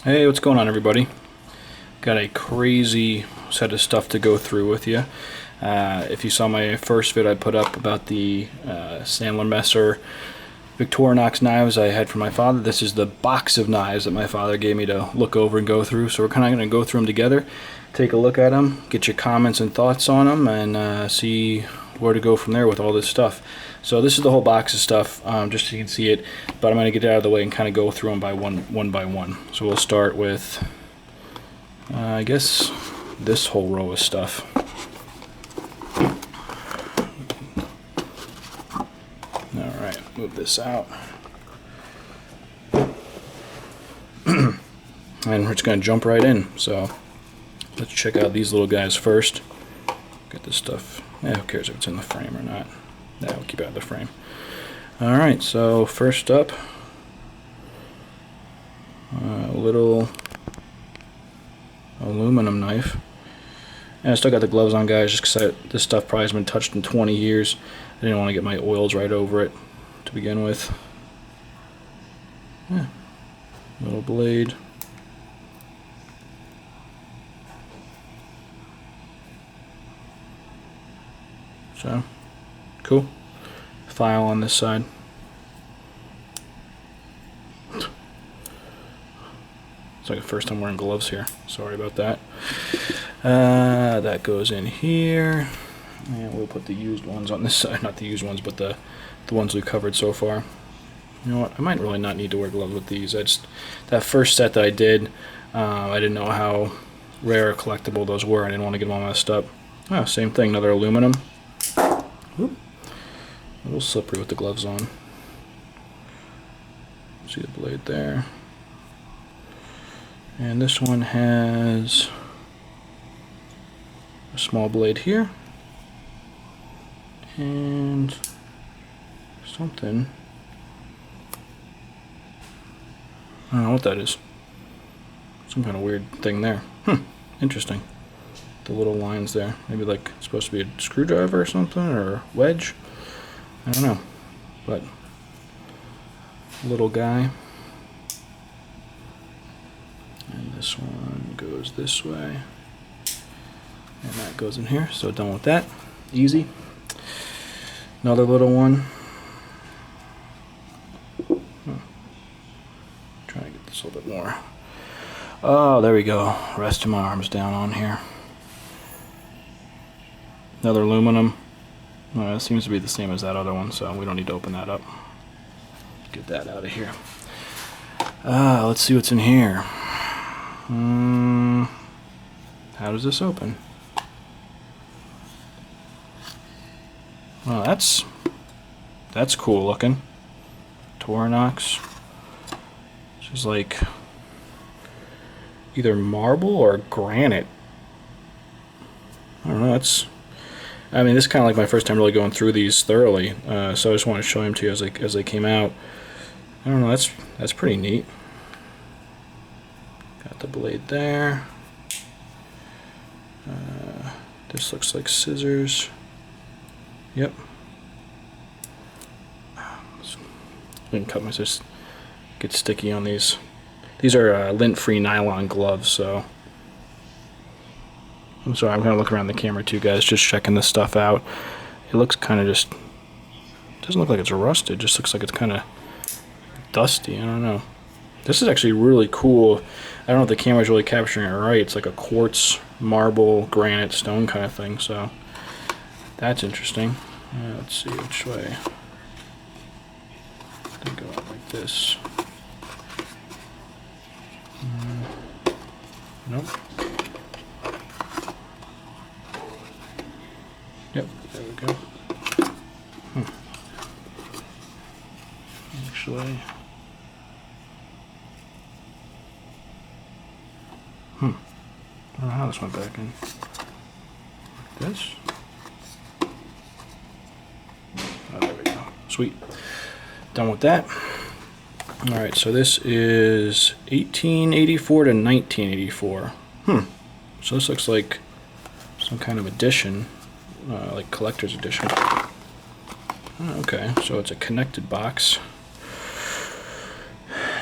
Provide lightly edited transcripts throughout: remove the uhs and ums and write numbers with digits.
Hey, what's going on, everybody? Got a crazy set of stuff to go through with you. If you saw my first vid I put up about the Sandler Messer Victorinox knives I had from my father, this is the box of knives that my father gave me to look over and go through. So we're kind of going to go through them together, take a look at them, get your comments and thoughts on them, and see where to go from there with all this stuff. So this is the whole box of stuff, just so you can see it, but I'm going to get it out of the way and kind of go through them one by one. So we'll start with, I guess, this whole row of stuff. Alright, move this out. And we're just going to jump right in. So let's check out these little guys first. Get this stuff. Yeah, who cares if it's in the frame or not? Yeah, we'll keep it out of the frame. Alright, so first up, a little aluminum knife. And I still got the gloves on, guys, just because this stuff probably has been touched in 20 years. I didn't want to get my oils right over it to begin with. Yeah, little blade. So, cool. File on this side. It's like the first time wearing gloves here. Sorry about that. That goes in here. And we'll put the used ones on this side. Not the used ones, but the ones we covered so far. You know what? I might really not need to wear gloves with these. That first set that I did, I didn't know how rare or collectible those were. I didn't want to get them all messed up. Oh, same thing. Another aluminum. Oop. A little slippery with the gloves on. See the blade there. And this one has a small blade here. And something. I don't know what that is. Some kind of weird thing there. Interesting. The little lines there. Maybe like it's supposed to be a screwdriver or something, or a wedge. I don't know. But little guy. And this one goes this way. And that goes in here. So done with that. Easy. Another little one. Trying to get this a little bit more. Oh, there we go. Resting my arms down on here. Another aluminum. It seems to be the same as that other one, so we don't need to open that up. Get that out of here. Let's see what's in here. How does this open? Well, that's cool looking. Victorinox. This is like either marble or granite. I don't know. This is kind of like my first time really going through these thoroughly. So I just want to show them to you as they came out. I don't know. That's pretty neat. Got the blade there. This looks like scissors. Yep. I didn't cut my just get sticky on these. These are lint-free nylon gloves, so I'm sorry. I'm gonna look around the camera too, guys, just checking this stuff out. It looks kind of just doesn't look like it's rusted. It just looks like it's kind of dusty. I don't know. This is actually really cool. I don't know if the camera's really capturing it right. It's like a quartz, marble, granite, stone kind of thing. So that's interesting. Let's see which way. They go out like this. Nope. Yep, there we go. Actually. I don't know how this went back in. Like this. Oh, there we go. Sweet. Done with that. Alright, so this is 1884 to 1984. So this looks like some kind of edition, like collector's edition. Oh, okay, so it's a connected box.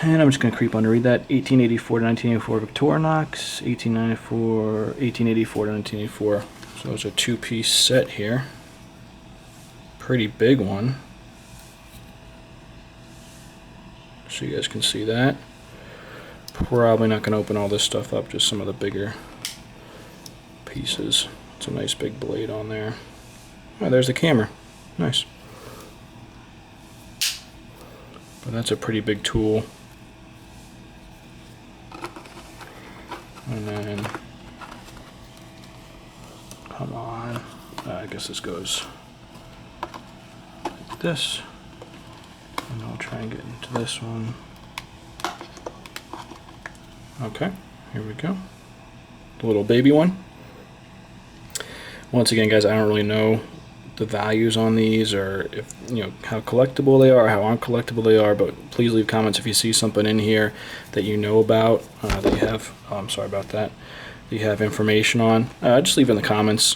And I'm just going to creep on to read that. 1884 to 1984 Victorinox, 1884 to 1984. So it's a two-piece set here. Pretty big one. So you guys can see that. Probably not going to open all this stuff up, just some of the bigger pieces. It's a nice big blade on there. Oh, there's the camera. Nice. But that's a pretty big tool. And then, come on. I guess this goes like this. And I'll try and get into this one. Okay, here we go. The little baby one. Once again, guys, I don't really know the values on these, or if how collectible they are, how uncollectible they are, but please leave comments if you see something in here that you know about, that you have, I'm sorry about that, you have information on. Just leave in the comments.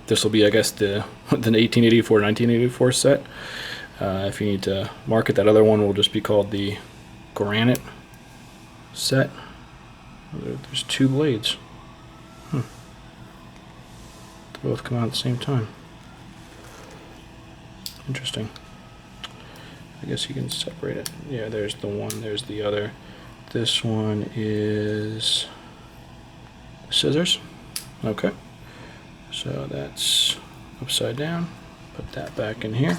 This will be, I guess, the 1884 1984 set. If you need to market, that other one will just be called the granite set. There's two blades. They both come out at the same time. Interesting. I guess you can separate it. Yeah, there's the one, there's the other. This one is scissors. Okay. So that's upside down. Put that back in here.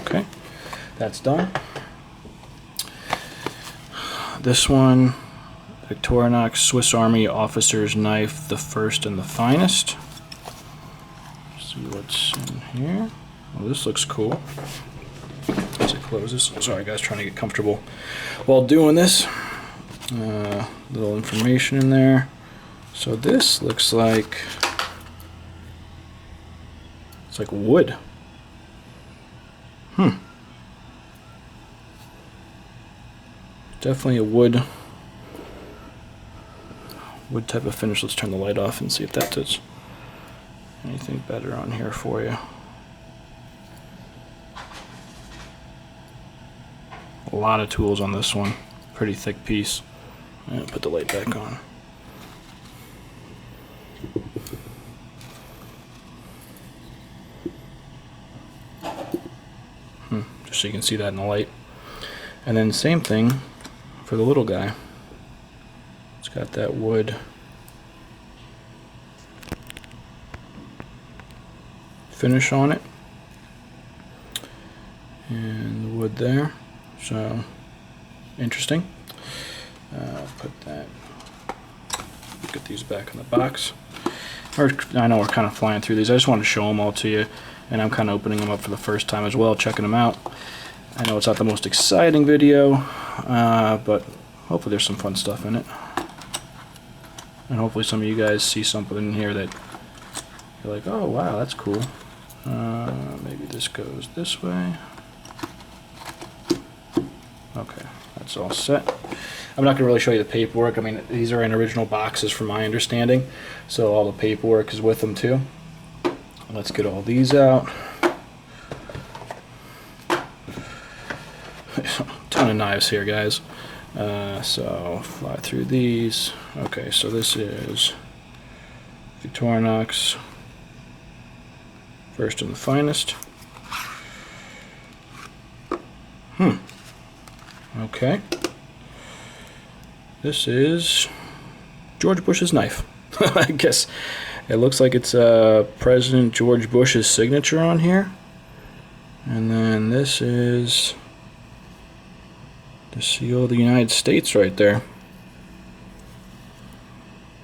Okay. That's done. This one, Victorinox Swiss Army Officer's Knife, the first and the finest. See what's in here. Well, this looks cool. As it closes. Sorry guys, trying to get comfortable while doing this. Little information in there. So this looks like, it's like wood. Definitely a wood type of finish. Let's turn the light off and see if that does anything better on here for you. A lot of tools on this one. Pretty thick piece. And put the light back on. Just so you can see that in the light. And then same thing for the little guy. It's got that wood finish on it, and the wood there. So interesting. Put that. Get these back in the box. I know we're kind of flying through these. I just wanted to show them all to you, and I'm kind of opening them up for the first time as well, checking them out. I know it's not the most exciting video, but hopefully there's some fun stuff in it. And hopefully some of you guys see something in here that you're like, oh wow, that's cool. Maybe this goes this way. Okay, that's all set. I'm not going to really show you the paperwork. I mean, these are in original boxes from my understanding, so all the paperwork is with them too. Let's get all these out. Ton of knives here, guys. So fly through these. Okay, so this is Victorinox first and the finest. Okay. This is George Bush's knife. I guess it looks like it's President George Bush's signature on here. And then this is the seal of the United States right there.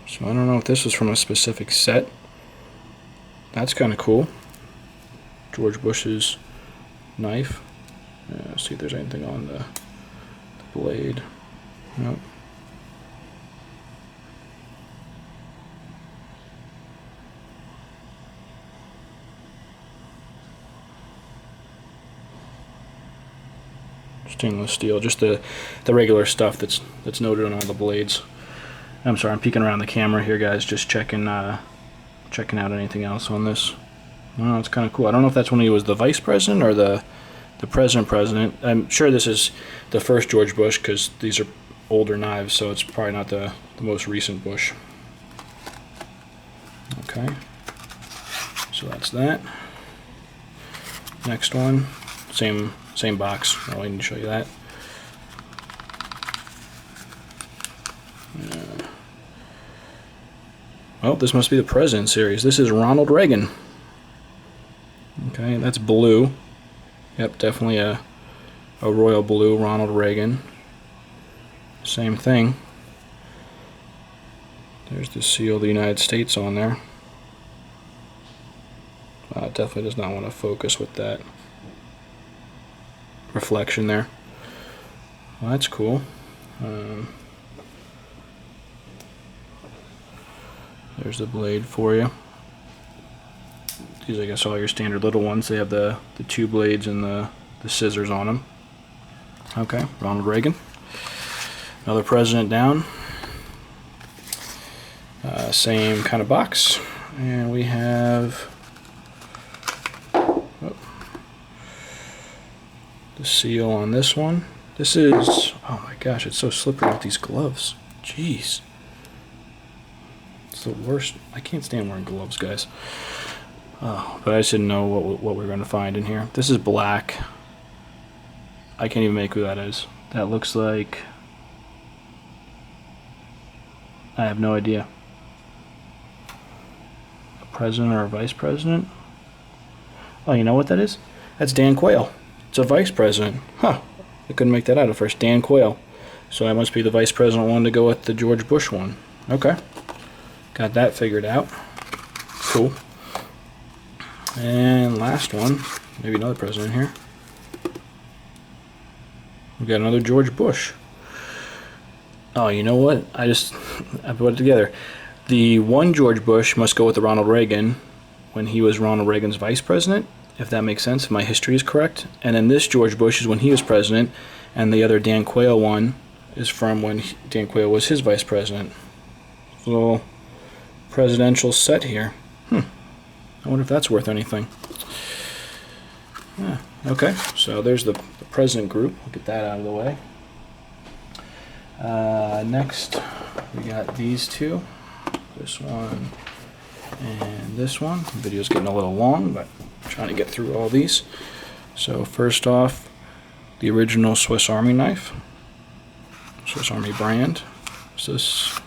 So I don't know if this was from a specific set. That's kind of cool. George Bush's knife. See if there's anything on the blade. Nope. Stainless steel, just the regular stuff that's noted on all the blades. I'm sorry, I'm peeking around the camera here, guys, just checking out anything else on this. Oh, it's kind of cool. I don't know if that's when he was the vice president or the the president. I'm sure this is the first George Bush because these are older knives, so it's probably not the most recent Bush. Okay, so that's that. Next one, same box. I don't need to show you that. Oh, this must be the President series. This is Ronald Reagan. Okay, that's blue. Yep, definitely a royal blue Ronald Reagan. Same thing. There's the seal of the United States on there. It definitely does not want to focus with that reflection there. Well, that's cool. There's the blade for you. These, I guess, all your standard little ones. They have the two blades and the scissors on them. Okay, Ronald Reagan. Another president down. Same kind of box. And we have the seal on this one. This is, oh my gosh, it's so slippery with these gloves. Jeez. It's the worst. I can't stand wearing gloves, guys. Oh, but I just didn't know what we were going to find in here. This is black. I can't even make who that is. That looks like... I have no idea. A president or a vice president? Oh, you know what that is? That's Dan Quayle. It's a vice president. Huh. I couldn't make that out at first. Dan Quayle. So that must be the vice president one to go with the George Bush one. Okay. Got that figured out. Cool. And last one. Maybe another president here. We got another George Bush. Oh, you know what? I put it together. The one George Bush must go with the Ronald Reagan when he was Ronald Reagan's vice president, if that makes sense, if my history is correct. And then this George Bush is when he was president, and the other Dan Quayle one is from when Dan Quayle was his vice president. Little presidential set here. I wonder if that's worth anything. Yeah, okay, so there's the president group. We'll get that out of the way. Next, we got these two. This one and this one. The video's getting a little long, but I'm trying to get through all these. So first off, the original Swiss Army knife. Swiss Army brand. What's this?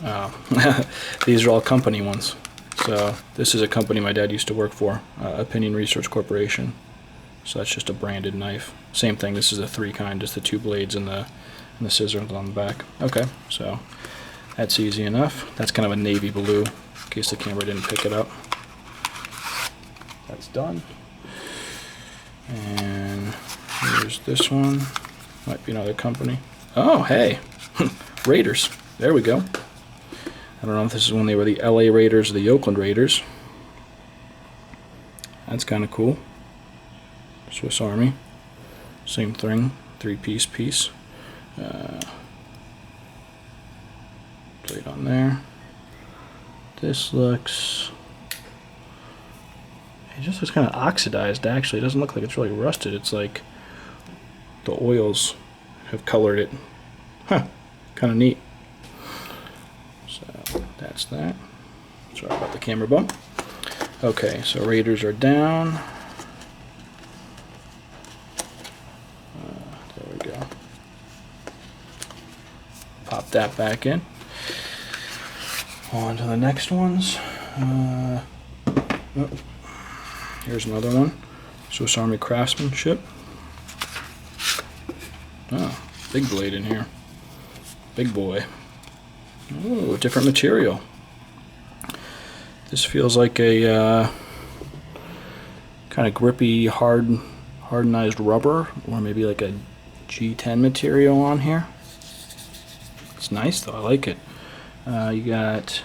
Oh. These are all company ones. So this is a company my dad used to work for, Opinion Research Corporation. So that's just a branded knife. Same thing, this is a 3 kind, just the 2 blades and the scissors on the back. Okay, so that's easy enough. That's kind of a navy blue, in case the camera didn't pick it up. That's done. And here's this one. Might be another company. Oh, hey, Raiders. There we go. I don't know if this is when they were the LA Raiders or the Oakland Raiders. That's kind of cool. Swiss Army. Same thing. 3-piece piece. Plate on there. This looks... It just looks kind of oxidized, actually. It doesn't look like it's really rusted. It's like the oils have colored it. Huh. Kind of neat. So that's that. Sorry about the camera bump. Okay, so Raiders are down. There we go. Pop that back in. On to the next ones. Oh, here's another one. Swiss Army Craftsmanship. Oh, big blade in here. Big boy. Oh, different material. This feels like a kind of grippy, hardenized rubber, or maybe like a G10 material on here. It's nice though, I like it. You got,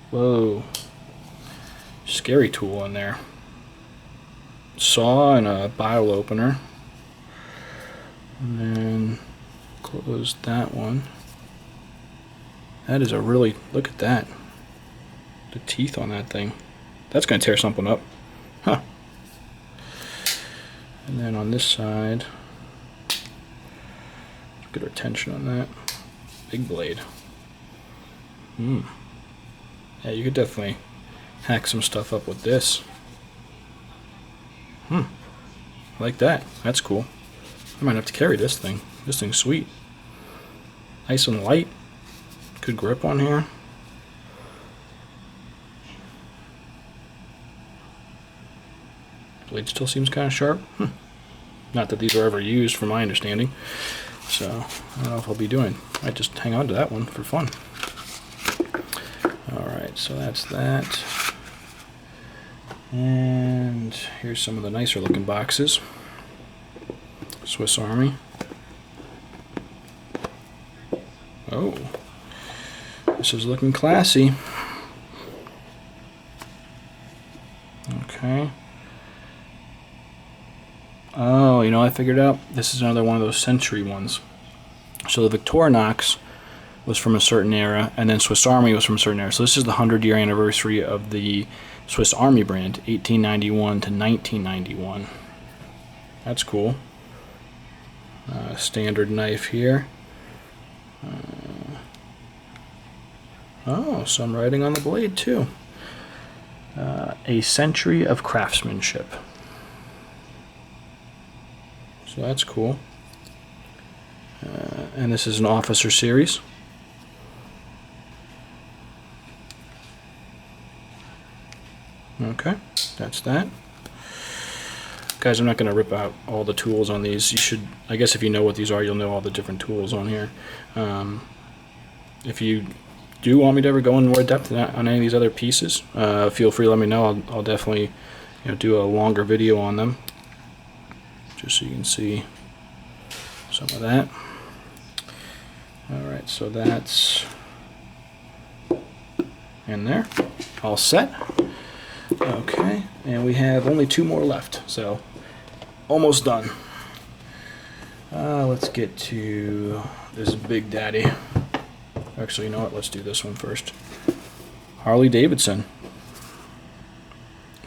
whoa, scary tool in there. Saw and a bottle opener. And then close that one. That is a really, look at that. The teeth on that thing. That's going to tear something up. Huh. And then on this side, get our tension on that. Big blade. Yeah, you could definitely hack some stuff up with this. Like that. That's cool. I might have to carry this thing. This thing's sweet. Nice and light. Good grip on here. Blade still seems kind of sharp. Not that these were ever used from my understanding. So, I don't know if I'll be doing. I might just hang on to that one for fun. Alright, so that's that. And here's some of the nicer looking boxes. Swiss Army. Oh, this is looking classy. Okay. Oh, you know, I figured out this is another one of those century ones. So the Victorinox was from a certain era, and then Swiss Army was from a certain era. So this is the 100-year anniversary of the Swiss Army brand, 1891 to 1991. That's cool. Standard knife here. Oh, some writing on the blade too. A century of craftsmanship. So that's cool. And this is an officer series. Okay, that's that. Guys, I'm not going to rip out all the tools on these. You should, I guess if you know what these are, you'll know all the different tools on here. If you do want me to ever go in more depth on any of these other pieces, feel free to let me know. I'll definitely do a longer video on them, just so you can see some of that. Alright, so that's in there. All set. Okay, and we have only 2 more left, so almost done. Let's get to this big daddy. Actually, you know what? Let's do this one first. Harley-Davidson.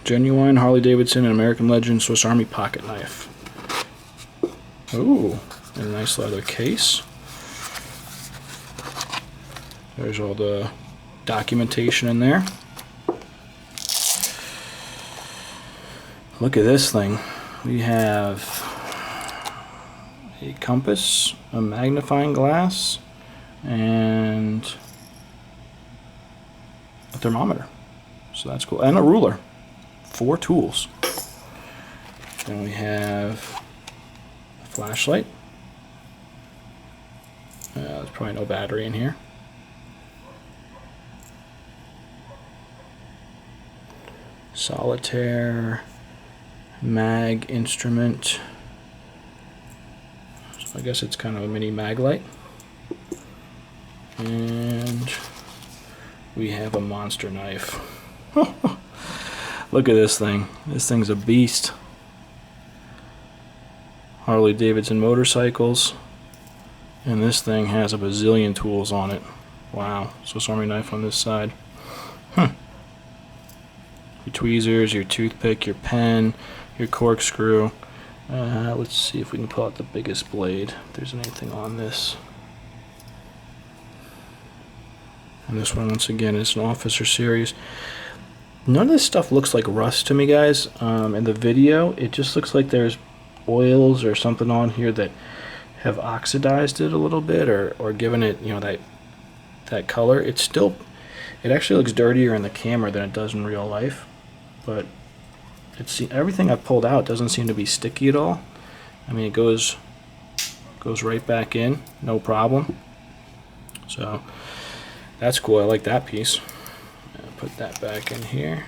Genuine Harley-Davidson and American Legend Swiss Army pocket knife. Ooh, and a nice leather case. There's all the documentation in there. Look at this thing. We have a compass, a magnifying glass, and a thermometer. So that's cool. And a ruler. 4 tools. Then we have a flashlight. There's probably no battery in here. Solitaire. Mag instrument. So I guess it's kind of a mini mag light. And we have a monster knife. Look at this thing. This thing's a beast. Harley-Davidson motorcycles. And this thing has a bazillion tools on it. Wow. Swiss Army knife on this side. Your tweezers, your toothpick, your pen, your corkscrew. Let's see if we can pull out the biggest blade, if there's anything on this. And this one, once again, is an officer series. None of this stuff looks like rust to me, guys. In the video, it just looks like there's oils or something on here that have oxidized it a little bit, or given it, that color. It actually looks dirtier in the camera than it does in real life. But everything I've pulled out doesn't seem to be sticky at all. I mean, it goes right back in, no problem. So that's cool. I like that piece. Put that back in here.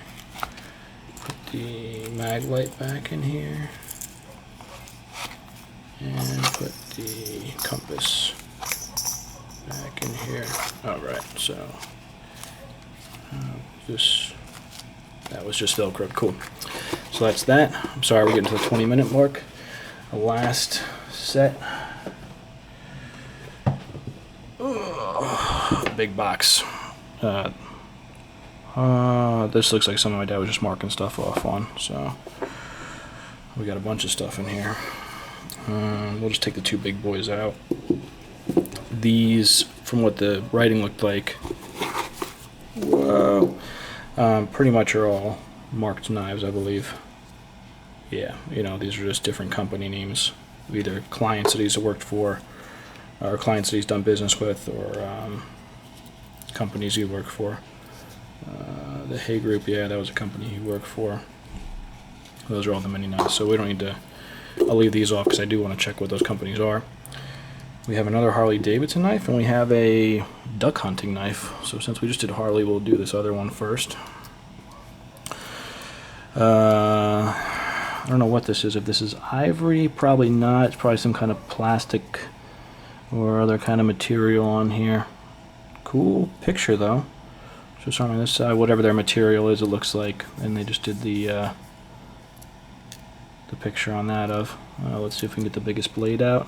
Put the mag light back in here, and put the compass back in here. All right. So that was just Velcro. Cool. So that's that. I'm sorry we're getting to the 20-minute mark. The last set. Big box. This looks like something my dad was just marking stuff off on, so we got a bunch of stuff in here. We'll just take the two big boys out. These, from what the writing looked like, whoa, pretty much are all marked knives, I believe. Yeah, you know, these are just different company names, either clients that he's worked for, or clients that he's done business with, or companies he worked for. The Hay Group, yeah, that was a company he worked for. Those are all the mini knives, so we don't need to. I'll leave these off because I do want to check what those companies are. We have another Harley-Davidson knife, and we have a duck hunting knife. So since we just did Harley, we'll do this other one first. I don't know what this is. If this is ivory, probably not. It's probably some kind of plastic or other kind of material on here. Cool picture though. Just on this side, whatever their material is, it looks like, and they just did the picture on that of. Let's see if we can get the biggest blade out.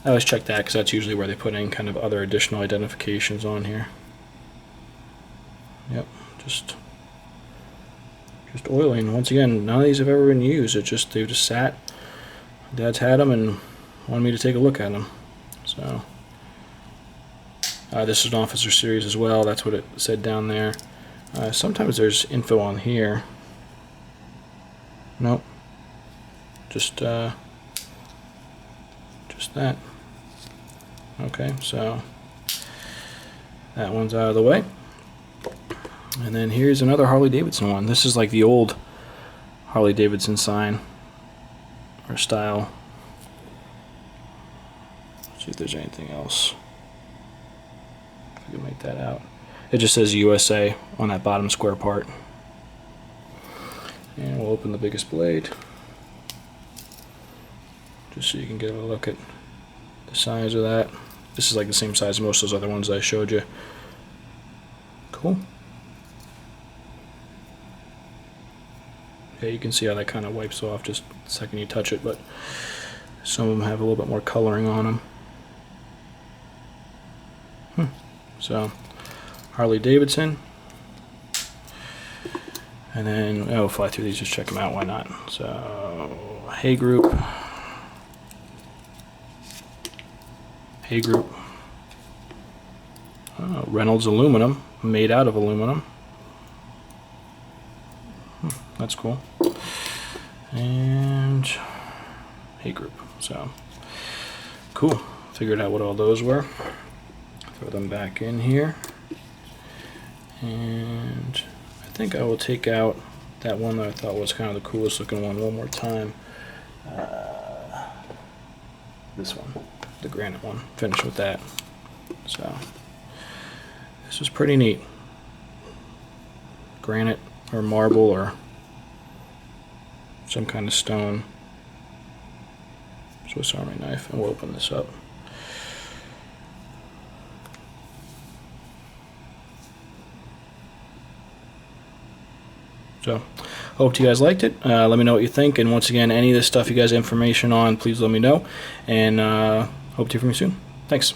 I always check that because that's usually where they put in kind of other additional identifications on here. Yep, just oiling. Once again, none of these have ever been used. They've just sat. Dad's had them and wanted me to take a look at them. So this is an officer series as well. That's what it said down there. Sometimes there's info on here. Nope. Just that. Okay, so that one's out of the way. And then here's another Harley-Davidson one. This is like the old Harley-Davidson sign or style. Let's see if there's anything else. If we can make that out. It just says USA on that bottom square part. And we'll open the biggest blade, just so you can get a look at the size of that. This is like the same size as most of those other ones I showed you. Cool. Yeah, you can see how that kind of wipes off just the second you touch it, but some of them have a little bit more coloring on them. So, Harley-Davidson. And then, oh, fly through these, just check them out, why not? So, Hay Group. Reynolds aluminum, made out of aluminum. That's cool. And Hay Group. So, cool. Figured out what all those were. Throw them back in here. And I think I will take out that one that I thought was kind of the coolest looking one more time. This one, the granite one. Finish with that. So this is pretty neat. Granite or marble or some kind of stone. Swiss Army knife, and we'll open this up. So, hope you guys liked it. Let me know what you think, and once again, any of this stuff you guys have information on, please let me know, and hope to hear from you soon. Thanks.